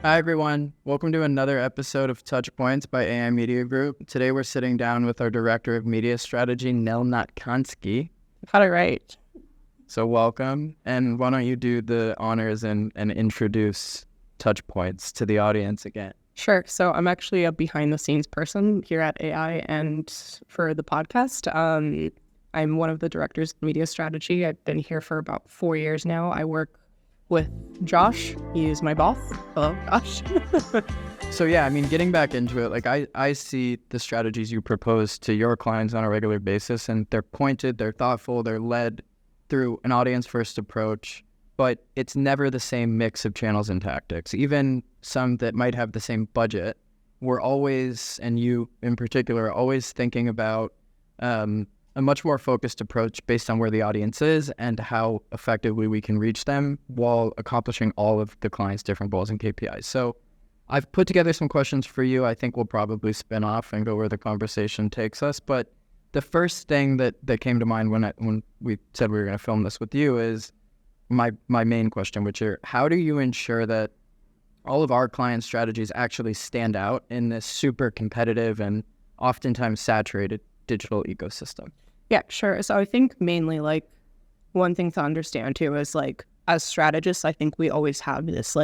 Hi, everyone. Welcome to another episode of Touchpoints by AI Media Group. Today, we're sitting down with our Director of Media Strategy, Nell Natkanski. Got it right. So welcome. And why don't you do the honors and introduce Touchpoints to the audience again? Sure. So I'm actually a behind-the-scenes person here at AI and for the podcast. I'm one of the directors of media strategy. I've been here for about 4 years now. I work with Josh. He is my boss. Hello, Josh. So yeah, I mean, getting back into it, I see the strategies you propose to your clients on a regular basis, and they're pointed, they're thoughtful, they're led through an audience-first approach, but it's never the same mix of channels and tactics. Even some that might have the same budget, we're always, and you in particular, are always thinking about a much more focused approach based on where the audience is and how effectively we can reach them while accomplishing all of the client's different goals and KPIs. So I've put together some questions for you. I think we'll probably spin off and go where the conversation takes us. But the first thing that came to mind when we said we were going to film this with you is my main question, which is how do you ensure that all of our client strategies actually stand out in this super competitive and oftentimes saturated digital ecosystem? Yeah, sure. So I think mainly one thing to understand too is as strategists, I think we always have this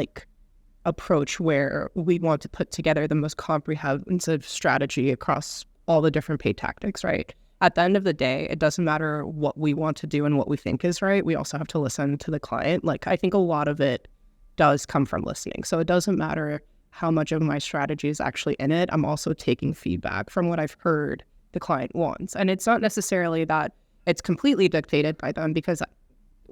approach where we want to put together the most comprehensive strategy across all the different paid tactics, right? At the end of the day, it doesn't matter what we want to do and what we think is right. We also have to listen to the client. I think a lot of it does come from listening. So it doesn't matter how much of my strategy is actually in it. I'm also taking feedback from what I've heard the client wants. And it's not necessarily that it's completely dictated by them, because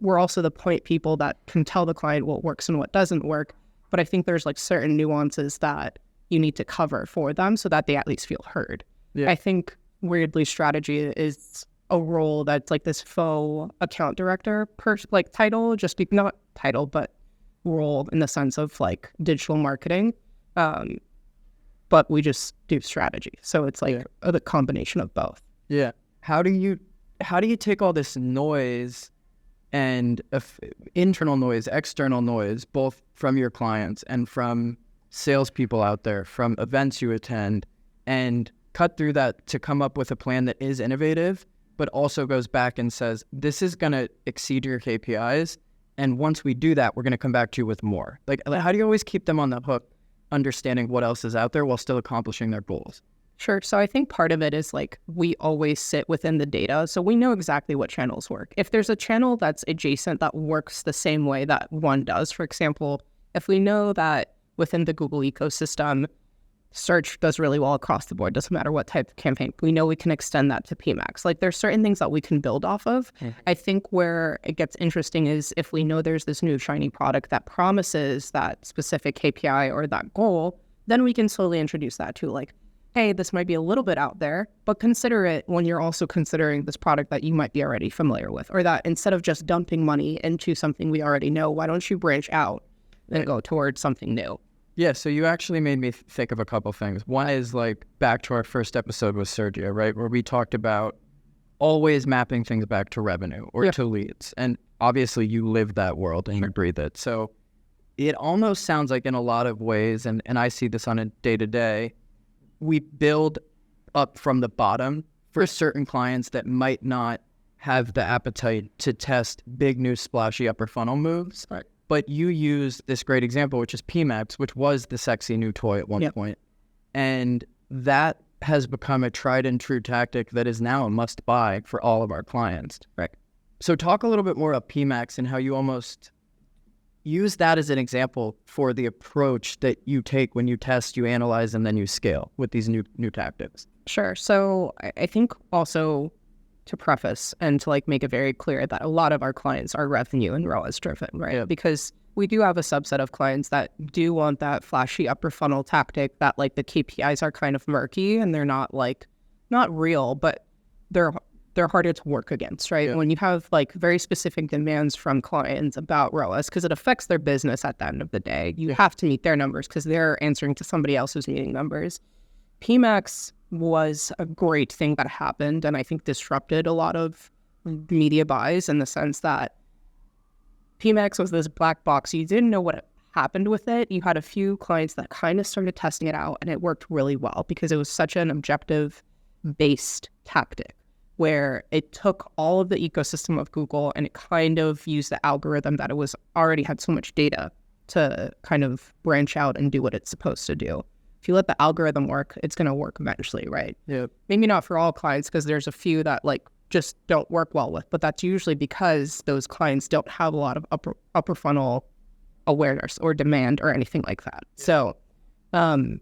we're also the point people that can tell the client what works and what doesn't work. But I think there's certain nuances that you need to cover for them so that they at least feel heard. Yeah. I think weirdly strategy is a role that's this faux account director title, not title, but role in the sense of digital marketing. But we just do strategy. So it's the combination of both. Yeah. How do you take all this noise and internal noise, external noise, both from your clients and from salespeople out there, from events you attend, and cut through that to come up with a plan that is innovative, but also goes back and says, this is going to exceed your KPIs. And once we do that, we're going to come back to you with more. How do you always keep them on the hook, understanding what else is out there while still accomplishing their goals? Sure. So I think part of it is we always sit within the data. So we know exactly what channels work. If there's a channel that's adjacent that works the same way that one does, for example, if we know that within the Google ecosystem, search does really well across the board, doesn't matter what type of campaign, we know we can extend that to PMAX. There's certain things that we can build off of. Mm-hmm. I think where it gets interesting is if we know there's this new shiny product that promises that specific KPI or that goal, then we can slowly introduce that to hey, this might be a little bit out there, but consider it when you're also considering this product that you might be already familiar with, or that instead of just dumping money into something we already know, why don't you branch out and go towards something new? Yeah, so you actually made me think of a couple things. One is back to our first episode with Sergio, right, where we talked about always mapping things back to revenue or to leads. And obviously you live that world and you breathe it. So it almost sounds like in a lot of ways, and I see this on a day-to-day, we build up from the bottom for certain clients that might not have the appetite to test big new splashy upper funnel moves. Right. But you used this great example, which is PMAX, which was the sexy new toy at one point. And that has become a tried and true tactic that is now a must buy for all of our clients. Right. So talk a little bit more about PMAX and how you almost use that as an example for the approach that you take when you test, you analyze, and then you scale with these new tactics. Sure. So I think also to preface and to make it very clear that a lot of our clients are revenue and ROAS driven, right? Yeah. Because we do have a subset of clients that do want that flashy upper funnel tactic that the KPIs are kind of murky and they're not not real, but they're harder to work against, right? Yeah. When you have very specific demands from clients about ROAS, because it affects their business at the end of the day, you have to meet their numbers because they're answering to somebody else who's meeting numbers. PMAX was a great thing that happened and I think disrupted a lot of media buys in the sense that PMAX was this black box. You didn't know happened with it, you had a few clients that kind of started testing it out, and it worked really well because it was such an objective-based tactic where it took all of the ecosystem of Google and it kind of used the algorithm that it was already had so much data to kind of branch out and do what it's supposed to do. If you let the algorithm work, it's going to work eventually, right? Yeah. Maybe not for all clients because there's a few that like just don't work well with, but that's usually because those clients don't have a lot of upper funnel awareness or demand or anything like that. Yeah. So PMAX,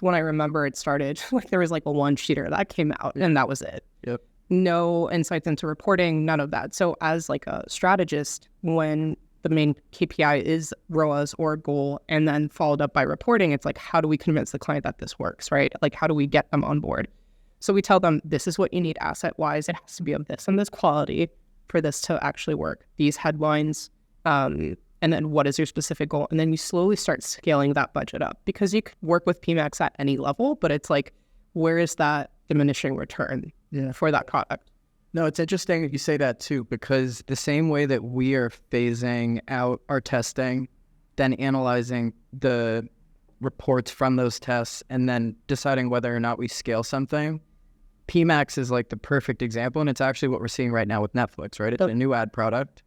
when I remember it started, like there was like a one-sheeter that came out and that was it. Yep. No insights into reporting, none of that. So as like a strategist, when the main KPI is ROAS or goal and then followed up by reporting, it's like, how do we convince the client that this works, right? Like, how do we get them on board? So we tell them, this is what you need asset-wise. It has to be of this and this quality for this to actually work. These headlines, and then what is your specific goal? And then you slowly start scaling that budget up because you can work with PMAX at any level, but it's like, where is that diminishing return for that product? No, it's interesting that you say that too, because the same way that we are phasing out our testing, then analyzing the reports from those tests, and then deciding whether or not we scale something, PMAX is like the perfect example. And it's actually what we're seeing right now with Netflix, right? It's a new ad product.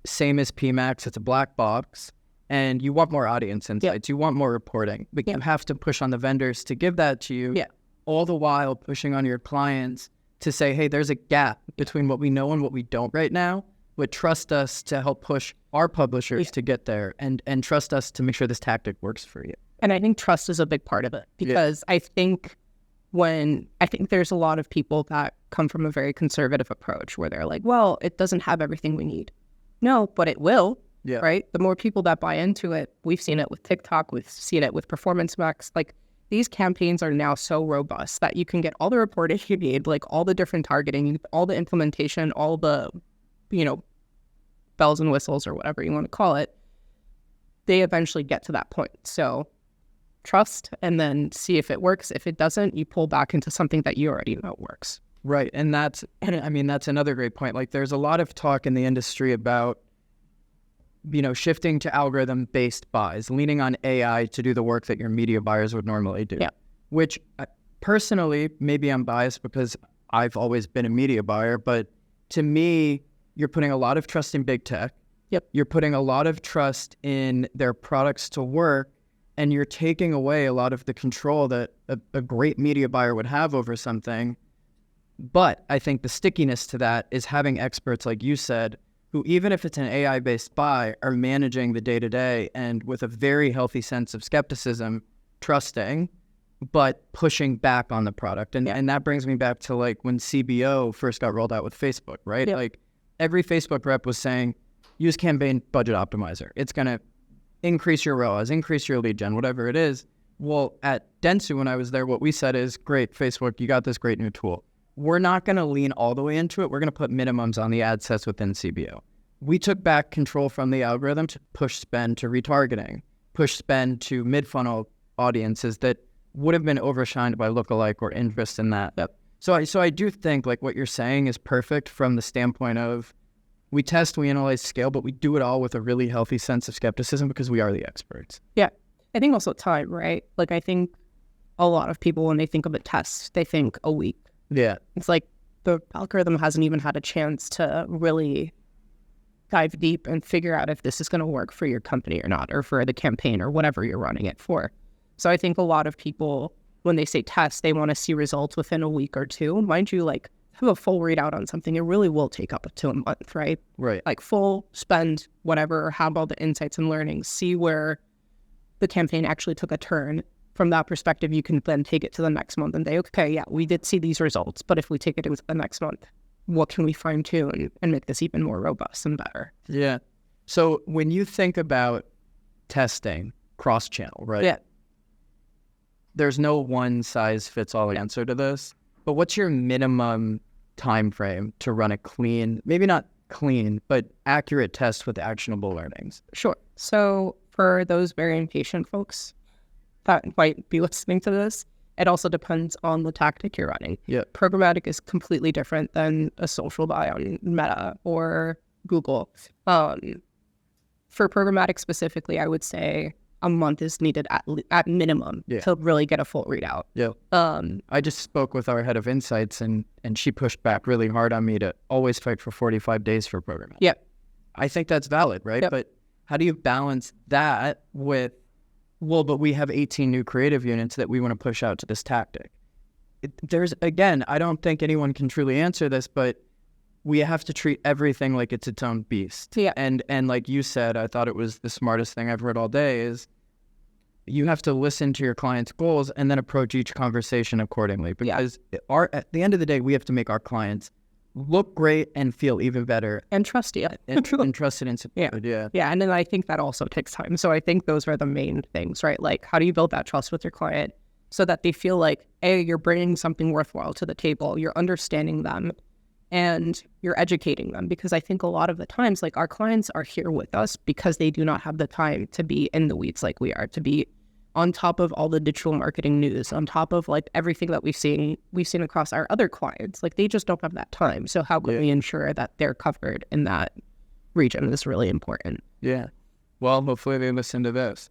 Same as PMAX, it's a black box, and you want more audience insights. You want more reporting, but you have to push on the vendors to give that to you, all the while pushing on your clients to say, hey, there's a gap between what we know and what we don't right now, but trust us to help push our publishers to get there and trust us to make sure this tactic works for you. And I think trust is a big part of it because I think there's a lot of people that come from a very conservative approach where they're like, well, it doesn't have everything we need. No, but it will, right? The more people that buy into it, we've seen it with TikTok, we've seen it with Performance Max. Like these campaigns are now so robust that you can get all the reporting you need, like all the different targeting, all the implementation, all the, bells and whistles or whatever you want to call it. They eventually get to that point. So trust and then see if it works. If it doesn't, you pull back into something that you already know works. Right. And that's another great point. Like there's a lot of talk in the industry about, shifting to algorithm-based buys, leaning on AI to do the work that your media buyers would normally do. Yeah. Which personally, maybe I'm biased because I've always been a media buyer, but to me, you're putting a lot of trust in big tech. Yep. You're putting a lot of trust in their products to work, and you're taking away a lot of the control that a great media buyer would have over something. But I think the stickiness to that is having experts, like you said, who, even if it's an AI-based buy, are managing the day-to-day and with a very healthy sense of skepticism, trusting, but pushing back on the product. And that brings me back to like when CBO first got rolled out with Facebook, right? Yep. Like every Facebook rep was saying, use Campaign Budget Optimizer. It's going to increase your ROAS, increase your lead gen, whatever it is. Well, at Dentsu, when I was there, what we said is, great, Facebook, you got this great new tool. We're not going to lean all the way into it. We're going to put minimums on the ad sets within CBO. We took back control from the algorithm to push spend to retargeting, push spend to mid-funnel audiences that would have been overshined by lookalike or interest in that. Yep. So I do think like what you're saying is perfect from the standpoint of we test, we analyze, scale, but we do it all with a really healthy sense of skepticism because we are the experts. Yeah. I think also time, right? Like I think a lot of people, when they think of a test, they think a week. Yeah. It's like the algorithm hasn't even had a chance to really dive deep and figure out if this is going to work for your company or not, or for the campaign or whatever you're running it for. So I think a lot of people, when they say test, they want to see results within a week or two. Mind you, like have a full readout on something, it really will take up to a month, right? Right. Like full spend, whatever, have all the insights and learnings, see where the campaign actually took a turn. From that perspective, you can then take it to the next month and say, okay, yeah, we did see these results, but if we take it into the next month, what can we fine tune and make this even more robust and better? Yeah. So when you think about testing cross-channel, right? Yeah. There's no one size fits all answer to this, but what's your minimum time frame to run a clean, maybe not clean, but accurate test with actionable learnings? Sure. So for those very impatient folks that might be listening to this, it also depends on the tactic you're running. Yeah. Programmatic is completely different than a social buy on Meta or Google. for programmatic specifically, I would say a month is needed at minimum to really get a full readout. Yeah. I just spoke with our head of insights, and she pushed back really hard on me to always fight for 45 days for programmatic. Yeah. I think that's valid, right? Yep. But how do you balance that with, well, but we have 18 new creative units that we want to push out to this tactic? Again, I don't think anyone can truly answer this, but we have to treat everything like it's its own beast. Yeah. And like you said, I thought it was the smartest thing I've heard all day, is you have to listen to your client's goals and then approach each conversation accordingly. Because at the end of the day, we have to make our clients look great and feel even better. And trust you. and trusted and supported. Yeah. And then I think that also takes time. So I think those are the main things, right? Like, how do you build that trust with your client so that they feel like, A, you're bringing something worthwhile to the table, you're understanding them, and you're educating them. Because I think a lot of the times, like, our clients are here with us because they do not have the time to be in the weeds like we are, to be on top of all the digital marketing news, on top of like everything that we've seen across our other clients. Like, they just don't have that time. So how can we ensure that they're covered in that region is really important. Yeah. Well, hopefully they listen to this.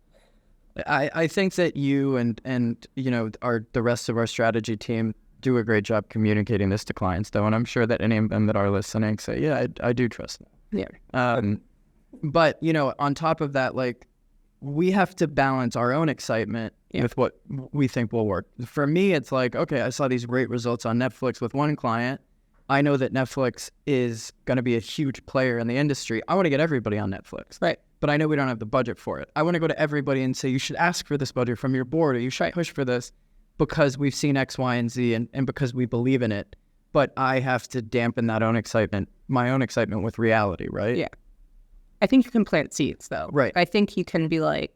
I think that you and you know, the rest of our strategy team do a great job communicating this to clients, though, and I'm sure that any of them that are listening say, yeah, I do trust them. Yeah. But, you know, on top of that, like, we have to balance our own excitement with what we think will work. For me, it's like, okay, I saw these great results on Netflix with one client. I know that Netflix is going to be a huge player in the industry. I want to get everybody on Netflix. Right. But I know we don't have the budget for it. I want to go to everybody and say, you should ask for this budget from your board, or you should push for this, because we've seen X, Y, and Z, and because we believe in it. But I have to dampen that my own excitement with reality, right? Yeah. I think you can plant seeds, though. Right. I think you can be like,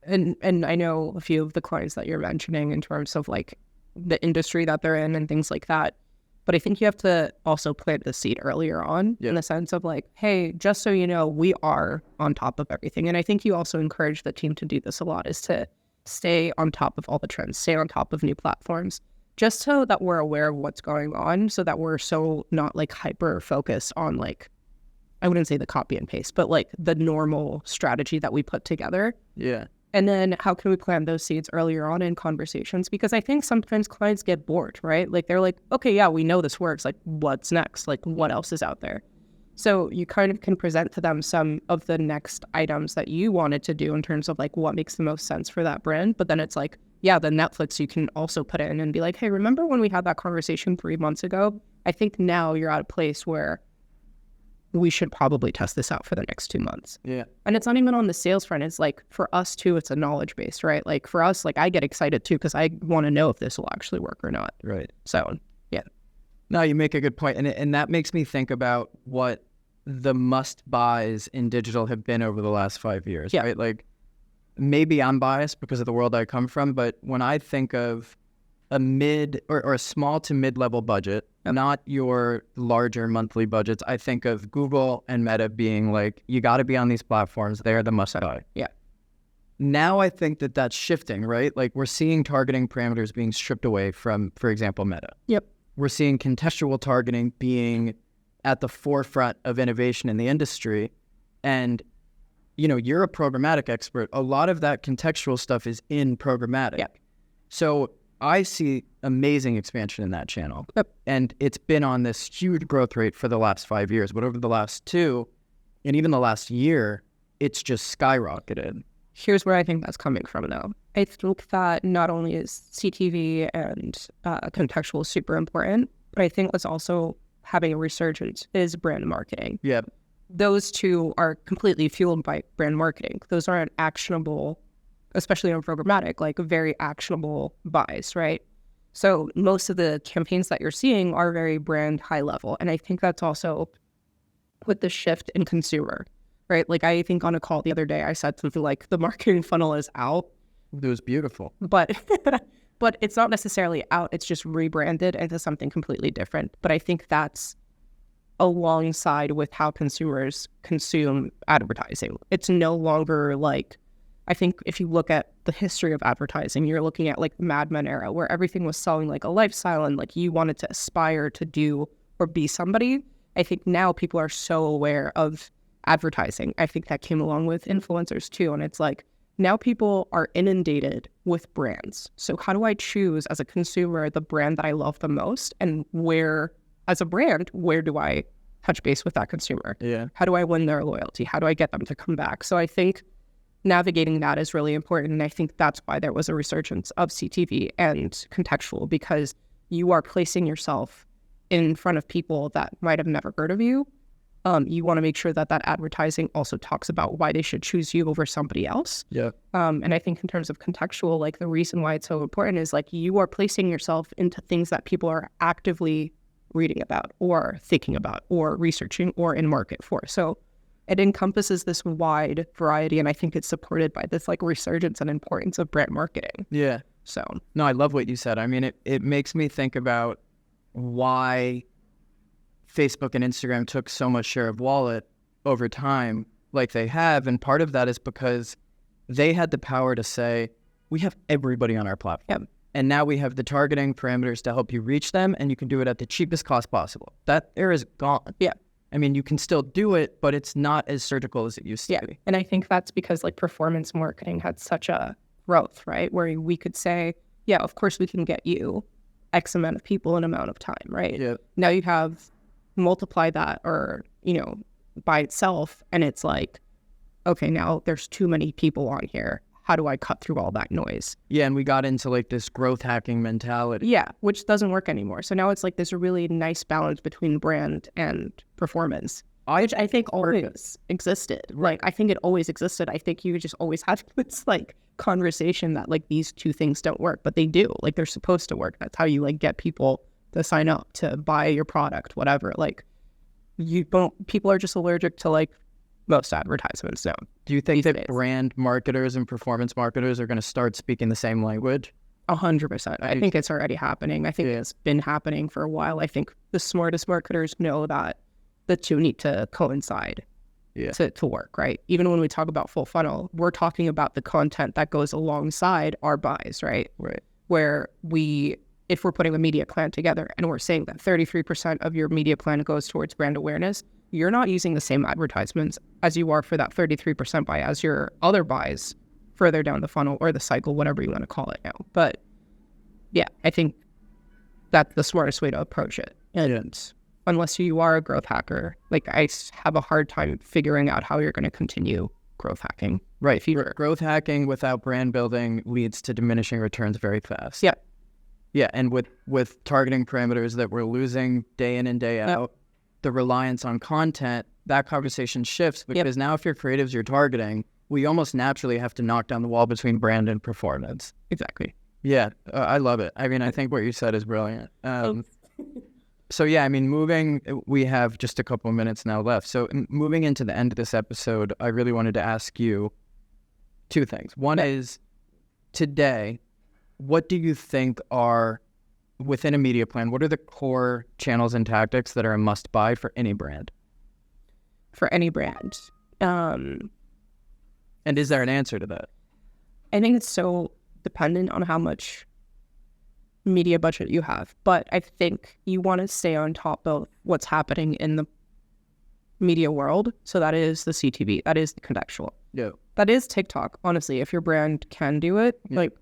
and I know a few of the clients that you're mentioning in terms of like the industry that they're in and things like that. But I think you have to also plant the seed earlier on in the sense of like, hey, just so you know, we are on top of everything. And I think you also encourage the team to do this a lot, is to stay on top of all the trends, stay on top of new platforms, just so that we're aware of what's going on, so that we're so not like hyper focused on like, I wouldn't say the copy and paste, but like the normal strategy that we put together. Yeah. And then how can we plant those seeds earlier on in conversations? Because I think sometimes clients get bored, right? Like, they're like, okay, yeah, we know this works. Like, what's next? Like, what else is out there? So you kind of can present to them some of the next items that you wanted to do in terms of like what makes the most sense for that brand. But then it's like, yeah, the Netflix you can also put in and be like, hey, remember when we had that conversation 3 months ago? I think now you're at a place where we should probably test this out for the next 2 months. Yeah. And it's not even on the sales front. It's like, for us too, it's a knowledge base, right? Like, for us, like, I get excited too, because I want to know if this will actually work or not. Right. So, yeah. No, you make a good point. And that makes me think about what the must buys in digital have been over the last 5 years, right? Like, maybe I'm biased because of the world I come from, but when I think of a mid or a small to mid-level budget, not your larger monthly budgets, I think of Google and Meta being like, you got to be on these platforms. They're the must-buy. Yeah. Now I think that that's shifting, right? Like, we're seeing targeting parameters being stripped away from, for example, Meta. Yep. We're seeing contextual targeting being at the forefront of innovation in the industry. And, you know, you're a programmatic expert. A lot of that contextual stuff is in programmatic. Yep. So I see amazing expansion in that channel. Yep. And it's been on this huge growth rate for the last 5 years. But over the last 2, and even the last year, it's just skyrocketed. Here's where I think that's coming from, though. I think that not only is CTV and contextual super important, but I think what's also having a resurgence is brand marketing. Yeah. Those two are completely fueled by brand marketing. Those aren't actionable, especially on programmatic, like very actionable buys, right? So most of the campaigns that you're seeing are very brand high level. And I think that's also with the shift in consumer, right? Like, I think on a call the other day, I said something like, the marketing funnel is out. It was beautiful. But it's not necessarily out. It's just rebranded into something completely different. But I think that's alongside with how consumers consume advertising. It's no longer like, I think if you look at the history of advertising, you're looking at like the Mad Men era, where everything was selling like a lifestyle and like you wanted to aspire to do or be somebody. I think now people are so aware of advertising. I think that came along with influencers too. And it's like, now people are inundated with brands. So how do I choose as a consumer the brand that I love the most? And where, as a brand, where do I touch base with that consumer? Yeah. How do I win their loyalty? How do I get them to come back? So I think navigating that is really important. And I think that's why there was a resurgence of CTV and contextual, because you are placing yourself in front of people that might have never heard of you. You want to make sure that that advertising also talks about why they should choose you over somebody else. Yeah. And I think in terms of contextual, like the reason why it's so important is like you are placing yourself into things that people are actively reading about or thinking about or researching or in market for. So it encompasses this wide variety, and I think it's supported by this like resurgence and importance of brand marketing. Yeah. So no, I love what you said. I mean, it makes me think about why Facebook and Instagram took so much share of wallet over time like they have. And part of that is because they had the power to say, we have everybody on our platform. Yep. And now we have the targeting parameters to help you reach them, and you can do it at the cheapest cost possible. That era is gone. Yeah. I mean, you can still do it, but it's not as surgical as it used to be. And I think that's because like performance marketing had such a growth, right? Where we could say, yeah, of course we can get you X amount of people in amount of time, right? Yeah. Now you have multiply that or, by itself, and it's like, okay, now there's too many people on here. How do I cut through all that noise? Yeah, and we got into like this growth hacking mentality. Yeah, which doesn't work anymore. So now it's like this really nice balance between brand and performance, which I think always existed. Like, I think it always existed. I think you just always had this like conversation that like these two things don't work, but they do. Like, they're supposed to work. That's how you like get people to sign up, to buy your product, whatever. Like, people are just allergic to like most advertisements now. Do you think that days. brand marketers and performance marketers are going to start speaking the same language? 100%. I think it's already happening. I think it's been happening for a while. I think the smartest marketers know that the two need to coincide to work, right? Even when we talk about full funnel, we're talking about the content that goes alongside our buys, right? Right. Where if we're putting a media plan together and we're saying that 33% of your media plan goes towards brand awareness, you're not using the same advertisements as you are for that 33% buy as your other buys further down the funnel or the cycle, whatever you want to call it now. But yeah, I think that's the smartest way to approach it. And unless you are a growth hacker, like I have a hard time figuring out how you're going to continue growth hacking. Right. Growth hacking without brand building leads to diminishing returns very fast. Yeah. Yeah. And with targeting parameters that we're losing day in and day out, the reliance on content, that conversation shifts because now if your creatives you're targeting, we almost naturally have to knock down the wall between brand and performance. Exactly. Yeah, I love it. I mean, I think what you said is brilliant. So yeah, I mean, we have just a couple of minutes now left. So moving into the end of this episode, I really wanted to ask you two things. One is, today, what do you think are, within a media plan, what are the core channels and tactics that are a must-buy for any brand? For any brand. And is there an answer to that? I think it's so dependent on how much media budget you have. But I think you want to stay on top of what's happening in the media world. So that is the CTV. That is the contextual. Yeah. That is TikTok, honestly. If your brand can do it, like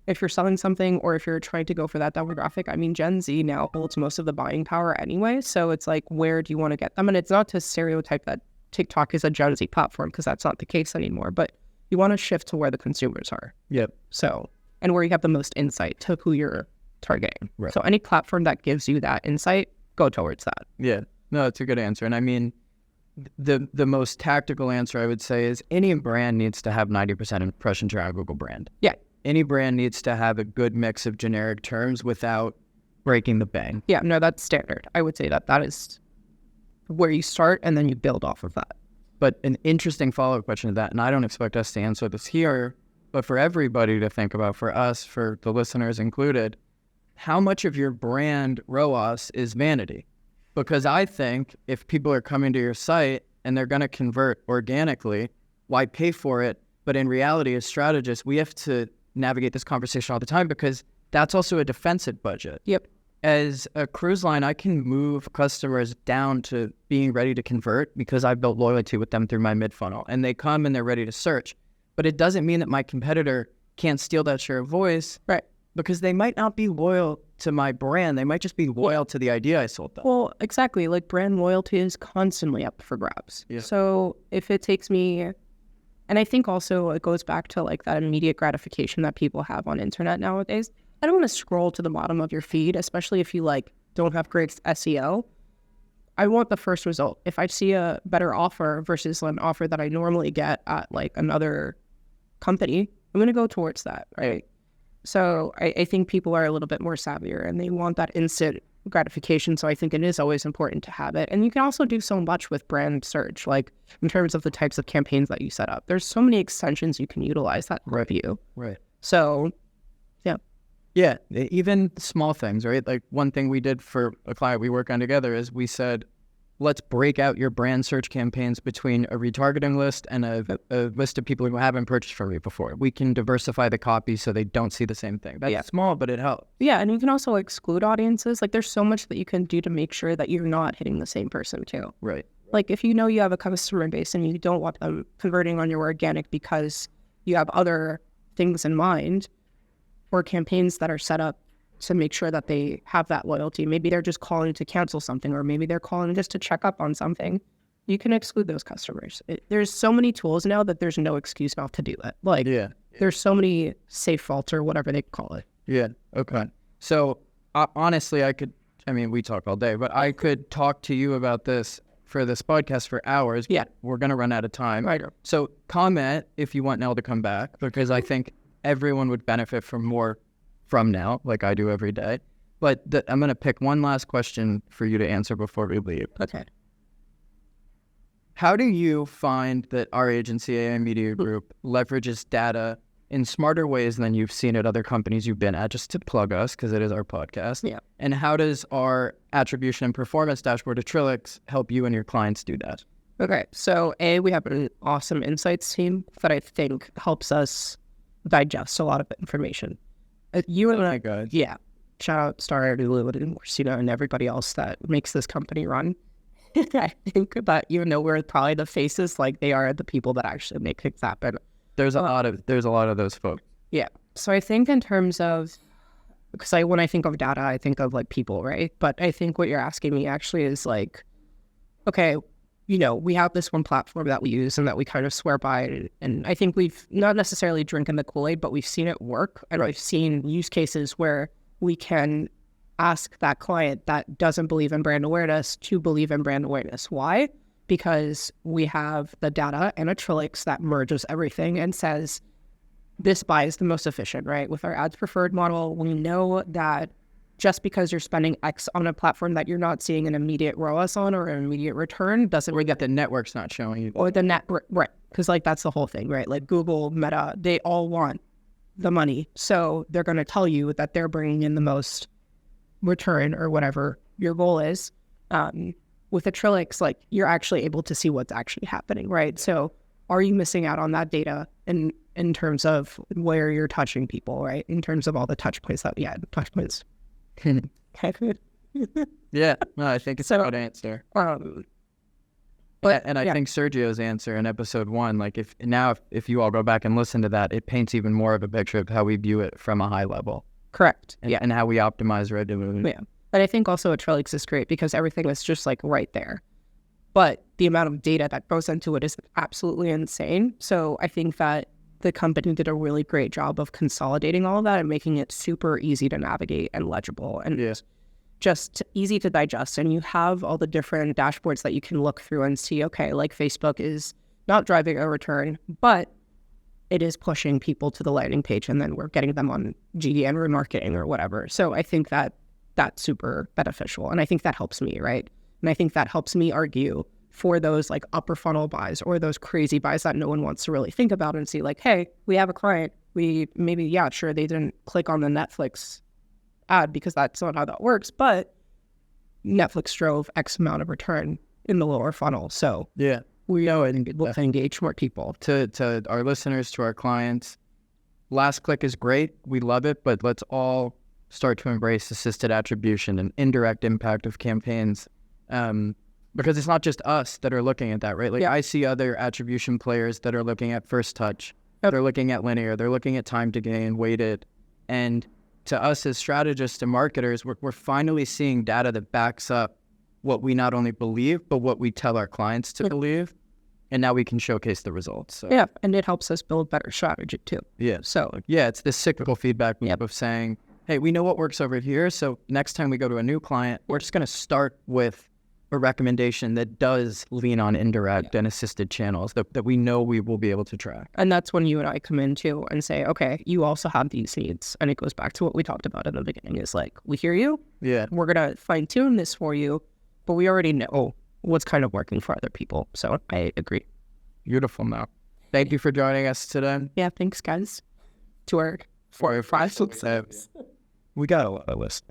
if you're selling something or if you're trying to go for that demographic, I mean, Gen Z now holds most of the buying power anyway. So it's like, where do you want to get them? And it's not to stereotype that TikTok is a Gen Z platform, because that's not the case anymore. But you want to shift to where the consumers are. Yep. So, and where you have the most insight to who you're targeting. Right. So any platform that gives you that insight, go towards that. Yeah. No, it's a good answer. And I mean, the most tactical answer I would say is any brand needs to have 90% impressions around Google brand. Yeah. Any brand needs to have a good mix of generic terms without breaking the bank. Yeah, no, that's standard. I would say that is where you start and then you build off of that. But an interesting follow-up question to that, and I don't expect us to answer this here, but for everybody to think about, for us, for the listeners included, how much of your brand ROAS is vanity? Because I think if people are coming to your site and they're going to convert organically, why pay for it? But in reality, as strategists, we have to navigate this conversation all the time because that's also a defensive budget. Yep. as a cruise line, I can move customers down to being ready to convert because I've built loyalty with them through my mid-funnel, and they come and they're ready to search. But it doesn't mean that my competitor can't steal that share of voice, Right. because they might not be loyal to my brand. They might just be loyal to the idea I sold them. Well, exactly. Like brand loyalty is constantly up for grabs. Yeah. So if it takes me, and I think also it goes back to like that immediate gratification that people have on internet nowadays. I don't want to scroll to the bottom of your feed, especially if you like don't have great SEO. I want the first result. If I see a better offer versus an offer that I normally get at like another company, I'm going to go towards that, right? So I think people are a little bit more savvier and they want that instant gratification. So I think it is always important to have it. And you can also do so much with brand search, like in terms of the types of campaigns that you set up. There's so many extensions you can utilize that review. Right. So, yeah. Yeah, even small things, right? Like one thing we did for a client we work on together is we said, let's break out your brand search campaigns between a retargeting list and a list of people who haven't purchased from you before. We can diversify the copy so they don't see the same thing. That's small, but it helps. Yeah, and you can also exclude audiences. Like there's so much that you can do to make sure that you're not hitting the same person too. Right. Like if you know you have a customer base and you don't want them converting on your organic because you have other things in mind or campaigns that are set up to make sure that they have that loyalty. Maybe they're just calling to cancel something, or maybe they're calling just to check up on something. You can exclude those customers. There's so many tools now that there's no excuse not to do that. Like, there's so many safe faults or whatever they call it. Yeah. Okay. So honestly, we talk all day, but I could talk to you about this for this podcast for hours. Yeah. We're going to run out of time. Right. So comment if you want Nell to come back, because I think everyone would benefit from more from Nell, like I do every day. But I'm going to pick one last question for you to answer before we leave. Okay. How do you find that our agency, AI Media Group, leverages data in smarter ways than you've seen at other companies you've been at, just to plug us, because it is our podcast? Yeah. And how does our attribution and performance dashboard at Trillix help you and your clients do that? Okay. So we have an awesome insights team that I think helps us digest a lot of information. You and my God. Yeah. Shout out Star and Christina and everybody else that makes this company run. I think that even though we're probably the faces, like they are the people that actually make things happen. There's a lot of those folks. Yeah. So I think in terms of, because when I think of data, I think of like people, right? But I think what you're asking me actually is like, okay, we have this one platform that we use and that we kind of swear by. And I think we've not necessarily drinking the Kool-Aid, but we've seen it work. And I've seen use cases where we can ask that client that doesn't believe in brand awareness to believe in brand awareness. Why? Because we have the data and a Trillix that merges everything and says, this buy is the most efficient, right? With our ads preferred model, we know that just because you're spending X on a platform that you're not seeing an immediate ROAS on or an immediate return doesn't mean that the network's not showing you. Or the network, right? Because like that's the whole thing, right? Like Google, Meta, they all want the money. So they're going to tell you that they're bringing in the most return or whatever your goal is. With a Trillix, like you're actually able to see what's actually happening, right? So are you missing out on that data in terms of where you're touching people, right? In terms of all the touch points that we had, touch points. Yeah, no, I think it's a good answer. But I think Sergio's answer in episode 1, like if you all go back and listen to that, it paints even more of a picture of how we view it from a high level. Correct. And how we optimize regularly. Yeah. But I think also a Trillix is great because everything is just like right there. But the amount of data that goes into it is absolutely insane. So I think that the company did a really great job of consolidating all of that and making it super easy to navigate and legible and just easy to digest. And you have all the different dashboards that you can look through and see, okay, like Facebook is not driving a return, but it is pushing people to the landing page and then we're getting them on GDN remarketing or whatever. So I think that that's super beneficial. And I think that helps me, right? And I think that helps me argue for those like upper funnel buys or those crazy buys that no one wants to really think about and see like, hey, we have a client. We maybe, sure, they didn't click on the Netflix ad because that's not how that works, but Netflix drove X amount of return in the lower funnel. So we know it will engage more people. To our listeners, to our clients, last click is great. We love it, but let's all start to embrace assisted attribution and indirect impact of campaigns. Because it's not just us that are looking at that, right? Like I see other attribution players that are looking at first touch, they're looking at linear, they're looking at time to gain, weighted. And to us as strategists and marketers, we're finally seeing data that backs up what we not only believe, but what we tell our clients to believe. And now we can showcase the results. So. Yeah, and it helps us build better strategy too. Yeah. So yeah, it's this cyclical feedback loop of saying, hey, we know what works over here. So next time we go to a new client, we're just going to start with a recommendation that does lean on indirect and assisted channels that we know we will be able to track. And that's when you and I come in too and say, okay, you also have these needs. And it goes back to what we talked about in the beginning is like, we hear you. Yeah. We're going to fine tune this for you, but we already know what's kind of working for other people. So I agree. Beautiful, Nell. Thank you for joining us today. Yeah, thanks, guys. To our 4 or 5 subs. We got a lot of lists.